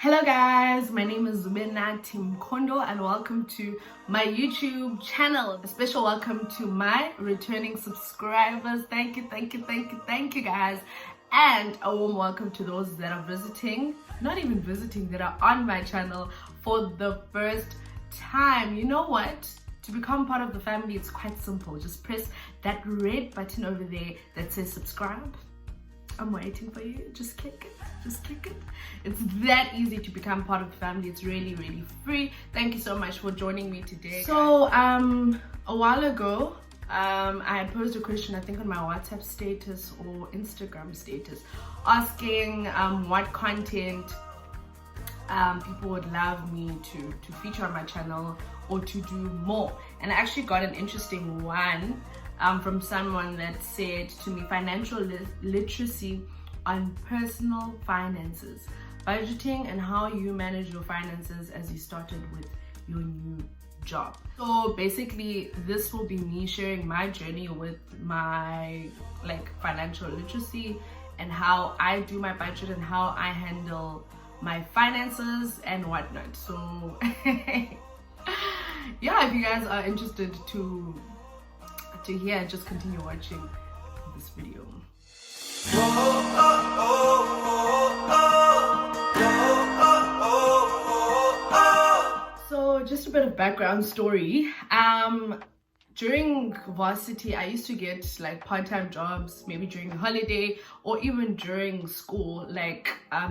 Hello guys, my name is Zubenathi Mkondo and welcome to my YouTube channel. A special welcome to my returning subscribers. Thank you guys. And a warm welcome to those that are visiting, not even visiting, that are on my channel for the first time. You know what? To become part of the family, it's quite simple. Just press that red button over there that says subscribe. I'm waiting for you. Just click it. It's that easy to become part of the family. It's really free. Thank you so much for joining me today. So a while ago I had posed a question, I think on my WhatsApp status or Instagram status, asking what content people would love me to feature on my channel or to do more. And I actually got an interesting one from someone that said to me, financial literacy on personal finances, budgeting and how you manage your finances as you started with your new job. So basically this will be me sharing my journey with my financial literacy and how I do my budget and how I handle my finances and whatnot. So yeah, if you guys are interested to hear, just continue watching this video. So just a bit of background story. During varsity I used to get part-time jobs, maybe during the holiday or even during school,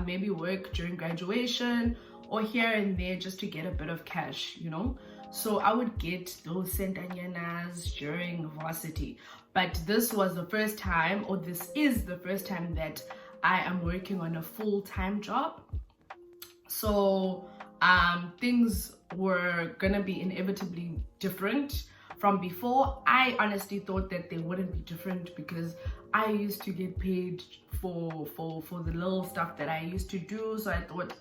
maybe work during graduation or here and there just to get a bit of cash, you know. So I would get those centanyanas during varsity, but this was the first time, or this is the first time, that I am working on a full-time job. So things were gonna be inevitably different from before. I honestly thought that they wouldn't be different because I used to get paid for the little stuff that I used to do. So I thought,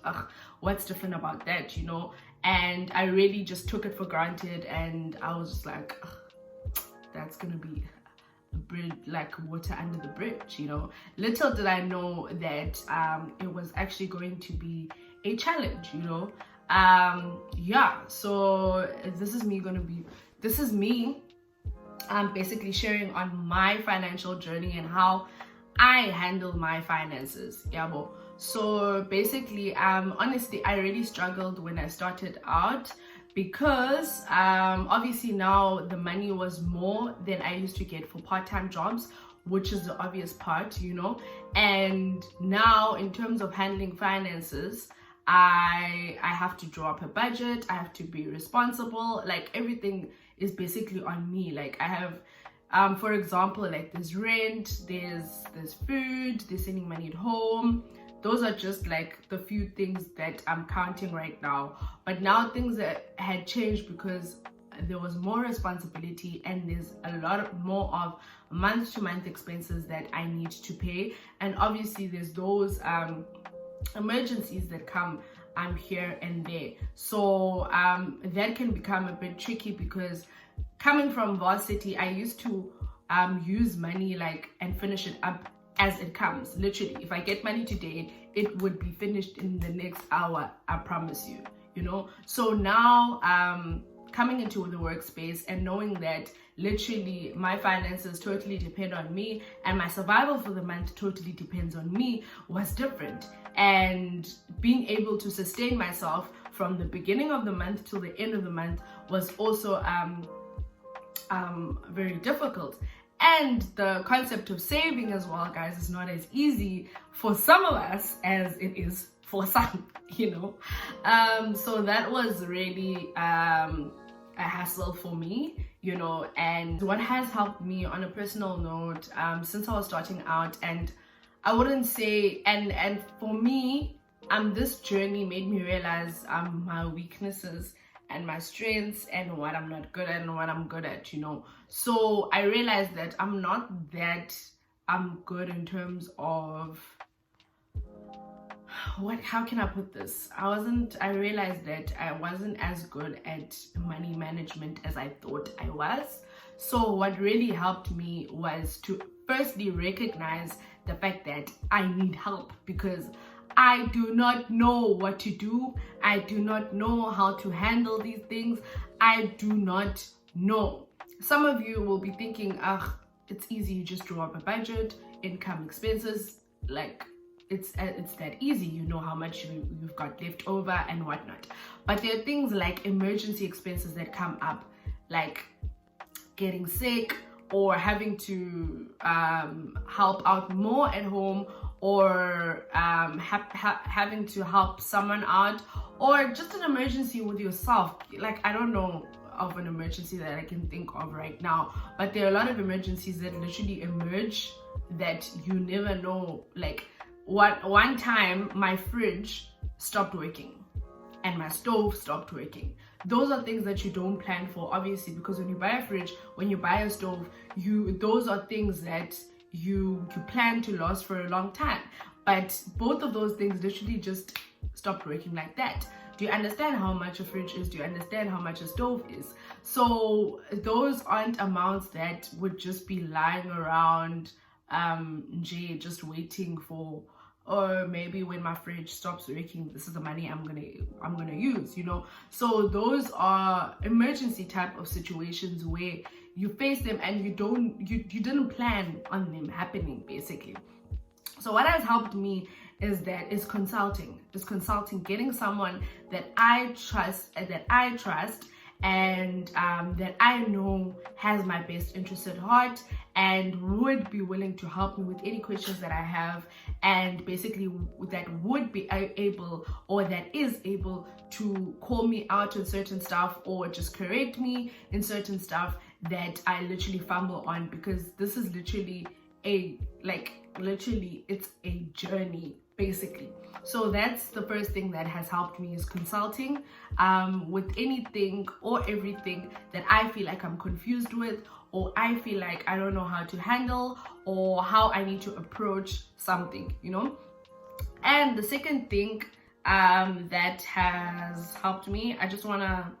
what's different about that, you know? And I really just took it for granted, and I was just like, that's gonna be a bridge, like water under the bridge, you know. Little did I know that it was actually going to be a challenge, you know. Yeah, so this is me basically sharing on my financial journey and how I handle my finances. Yeah, so basically honestly I really struggled when I started out because obviously now the money was more than I used to get for part-time jobs, which is the obvious part, you know. And now in terms of handling finances, I have to draw up a budget, I have to be responsible, everything is basically on me. I have for example, there's rent, there's food, there's sending money at home. Those are just the few things that I'm counting right now. But now things that had changed because there was more responsibility and there's a lot more of month-to-month expenses that I need to pay. And obviously there's those emergencies that come here and there. So that can become a bit tricky because coming from varsity, I used to use money and finish it up as it comes. Literally, if I get money today, it would be finished in the next hour, I promise you, you know. So now coming into the workspace and knowing that literally my finances totally depend on me and my survival for the month totally depends on me was different. And being able to sustain myself from the beginning of the month till the end of the month was also very difficult. And the concept of saving as well, guys, is not as easy for some of us as it is for some, you know. So that was really a hassle for me, you know. And what has helped me on a personal note since I was starting out, and I wouldn't say, and for me, this journey made me realize my weaknesses and my strengths and what I'm not good at and what I'm good at, you know. So I realized that I'm not that good in terms of how can I put this? I realized that I wasn't as good at money management as I thought I was. So what really helped me was to firstly recognize the fact that I need help, because I do not know what to do. I do not know how to handle these things. I do not know. Some of you will be thinking, it's easy, you just draw up a budget, income, expenses, like it's that easy. You know how much you've got left over and whatnot. But there are things like emergency expenses that come up, like getting sick, or having to help out more at home, or having to help someone out, or just an emergency with yourself. Like, I don't know of an emergency that I can think of right now, but there are a lot of emergencies that literally emerge that you never know. Like, one time my fridge stopped working and my stove stopped working. Those are things that you don't plan for, obviously, because when you buy a fridge, when you buy a stove, those are things that you plan to last for a long time. But both of those things literally just stopped working like that. Do you understand how much a fridge is? Do you understand how much a stove is? So those aren't amounts that would just be lying around just waiting for, or maybe when my fridge stops working, this is the money I'm gonna use, you know. So those are emergency type of situations where you face them and you didn't plan on them happening, basically. So what has helped me is consulting, getting someone that I trust and that I know has my best interest at heart and would be willing to help me with any questions that I have, and basically that would be able, or that is able, to call me out on certain stuff or just correct me in certain stuff that I literally fumble on, because this is literally it's a journey, basically. So that's the first thing that has helped me, is consulting with anything or everything that I feel like I'm confused with, or I feel like I don't know how to handle, or how I need to approach something, you know. And the second thing that has helped me, I just want to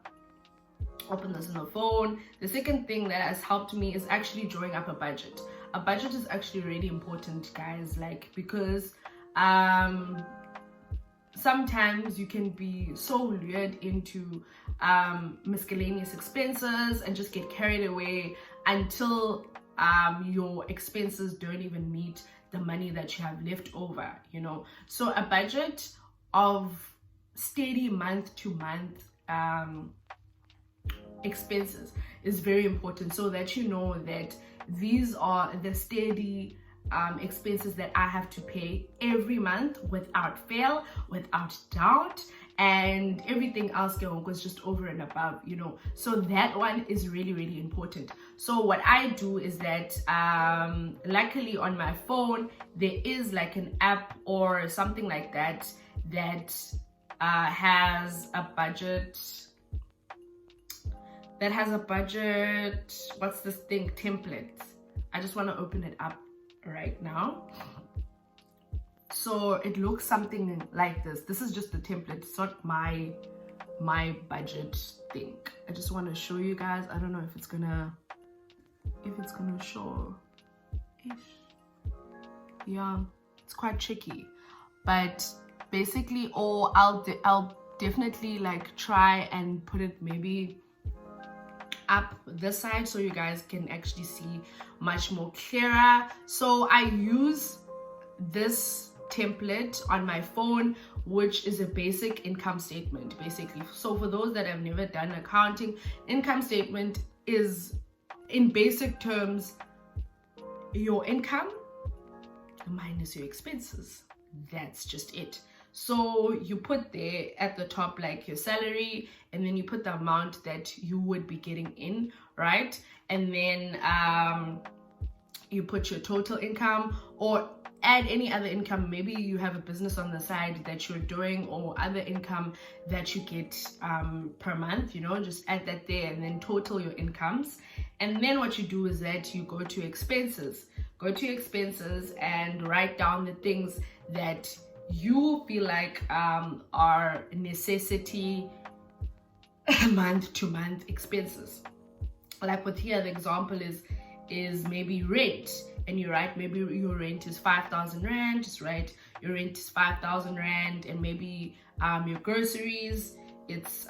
open this on the phone. The second thing that has helped me is actually drawing up a budget. A budget is actually really important, guys, like, because sometimes you can be so lured into miscellaneous expenses and just get carried away until your expenses don't even meet the money that you have left over, you know. So a budget of steady month to month expenses is very important, so that you know that these are the steady expenses that I have to pay every month without fail, without doubt, and everything else goes just over and above, you know. So that one is really, really important. So what I do is that luckily on my phone there is like an app or something like that that has a budget. What's this thing? Templates. I just want to open it up right now. So it looks something like this. This is just the template. It's not my budget thing. I just want to show you guys. I don't know if it's gonna show. Yeah, it's quite tricky, but basically, I'll definitely like try and put it maybe up this side so you guys can actually see much more clearer. So I use this template on my phone, which is a basic income statement, basically. So for those that have never done accounting, income statement is, in basic terms, your income minus your expenses. That's just it. So you put there at the top like your salary, and then you put the amount that you would be getting in, right? And then you put your total income, or add any other income. Maybe you have a business on the side that you're doing, or other income that you get per month, you know, just add that there, and then total your incomes. And then what you do is that you go to expenses. Go to expenses and write down the things that you feel like are necessity month to month expenses. Like with here, the example is maybe rent. and you write maybe your rent is 5,000 rand, just write your rent is 5,000 rand, and maybe your groceries, it's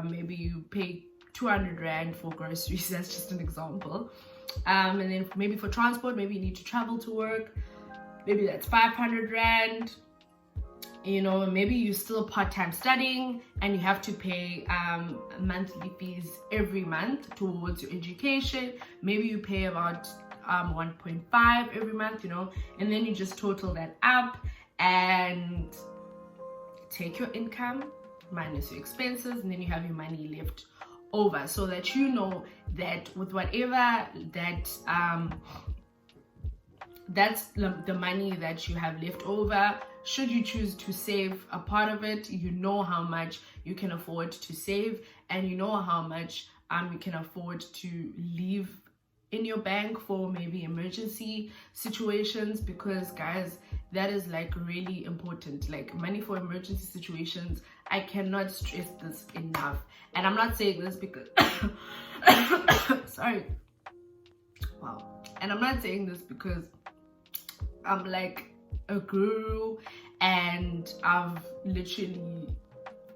maybe you pay 200 rand for groceries. That's just an example. And then maybe for transport, maybe you need to travel to work, maybe that's 500 rand. You know, maybe you're still part-time studying and you have to pay monthly fees every month towards your education. Maybe you pay about 1.5 every month, you know, and then you just total that up and take your income minus your expenses, and then you have your money left over, so that you know that with whatever that's the money that you have left over. Should you choose to save a part of it, you know how much you can afford to save, and you know how much you can afford to leave in your bank for maybe emergency situations, because guys, that is like really important. Like money for emergency situations, I cannot stress this enough. And I'm not saying this because sorry, wow, and I'm not saying this because I'm like a guru and I've literally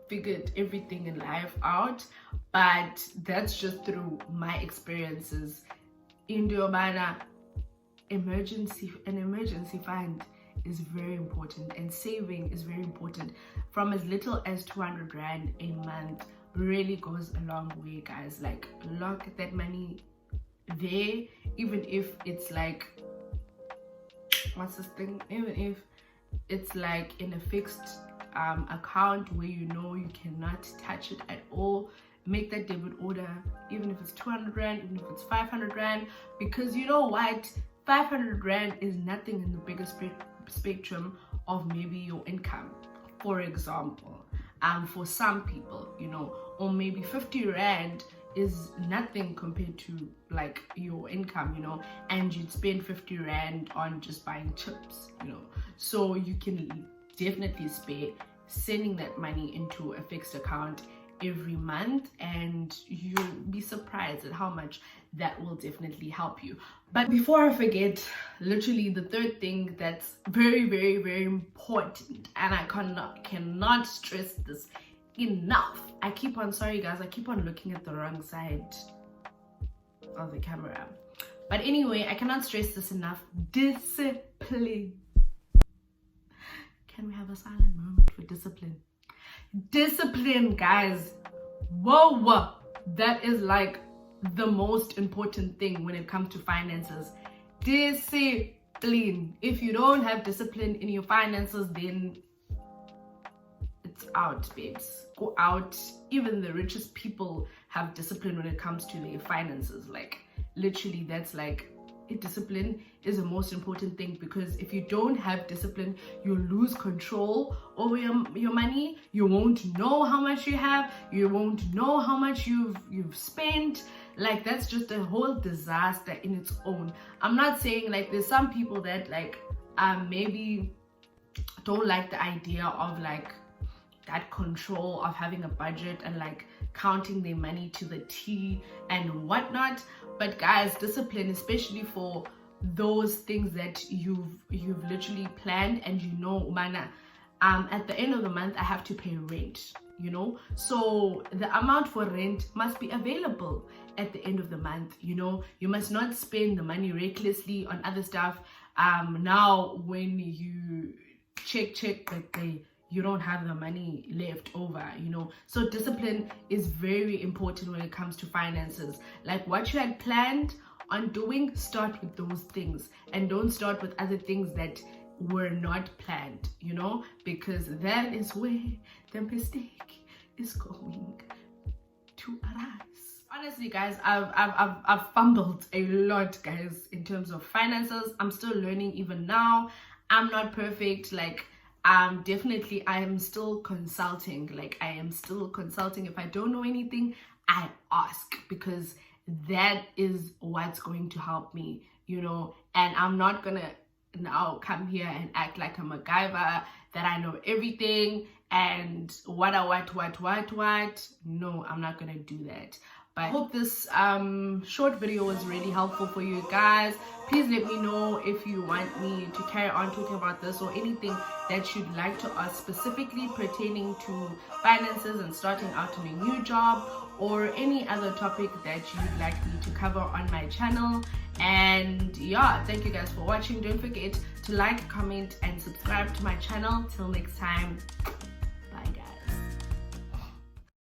figured everything in life out, but that's just through my experiences. In Diobana, an emergency fund is very important, and saving is very important. From as little as 200 rand a month really goes a long way, guys. Like, lock that money there, even if it's like, what's this thing, even if it's like in a fixed account where you know you cannot touch it at all. Make that debit order, even if it's 200 rand, even if it's 500 rand, because you know what, 500 rand is nothing in the bigger spectrum of maybe your income, for example. For some people, you know, or maybe 50 rand is nothing compared to like your income, you know, and you'd spend 50 rand on just buying chips, you know. So you can definitely spare sending that money into a fixed account every month, and you'll be surprised at how much that will definitely help you. But before I forget, literally the third thing that's very, very, very important, and I cannot stress this enough. Sorry guys, I keep on looking at the wrong side of the camera. But anyway, I cannot stress this enough. Discipline. Can we have a silent moment for discipline? Discipline, guys. Whoa, that is like the most important thing when it comes to finances. Discipline. If you don't have discipline in your finances, then it's out, babes. Go out. Even the richest people have discipline when it comes to their finances. Like, literally, that's like, discipline is the most important thing, because if you don't have discipline, you'll lose control over your money. You won't know how much you have. You won't know how much you've spent. Like, that's just a whole disaster in its own. I'm not saying, like, there's some people that like maybe don't like the idea of like that control of having a budget and like counting their money to the T and whatnot. But guys, discipline, especially for those things that you've literally planned, and you know, mana, at the end of the month I have to pay rent, you know, so the amount for rent must be available at the end of the month. You know, you must not spend the money recklessly on other stuff. Now when you check that you don't have the money left over, you know. So discipline is very important when it comes to finances. Like, what you had planned on doing, start with those things, and don't start with other things that were not planned, you know, because that is where the mistake is going to arise. Honestly, guys, I've fumbled a lot, guys, in terms of finances. I'm still learning even now. I'm not perfect. Like, definitely I am still consulting. Like, I am still consulting. If I don't know anything, I ask, because that is what's going to help me, you know. And I'm not gonna now come here and act like a MacGyver, that I know everything and what. No, I'm not gonna do that. But I hope this short video was really helpful for you guys. Please let me know if you want me to carry on talking about this or anything that you'd like to ask specifically pertaining to finances and starting out in a new job, or any other topic that you'd like me to cover on my channel. And yeah, thank you guys for watching. Don't forget to like, comment, and subscribe to my channel. Till next time, bye guys.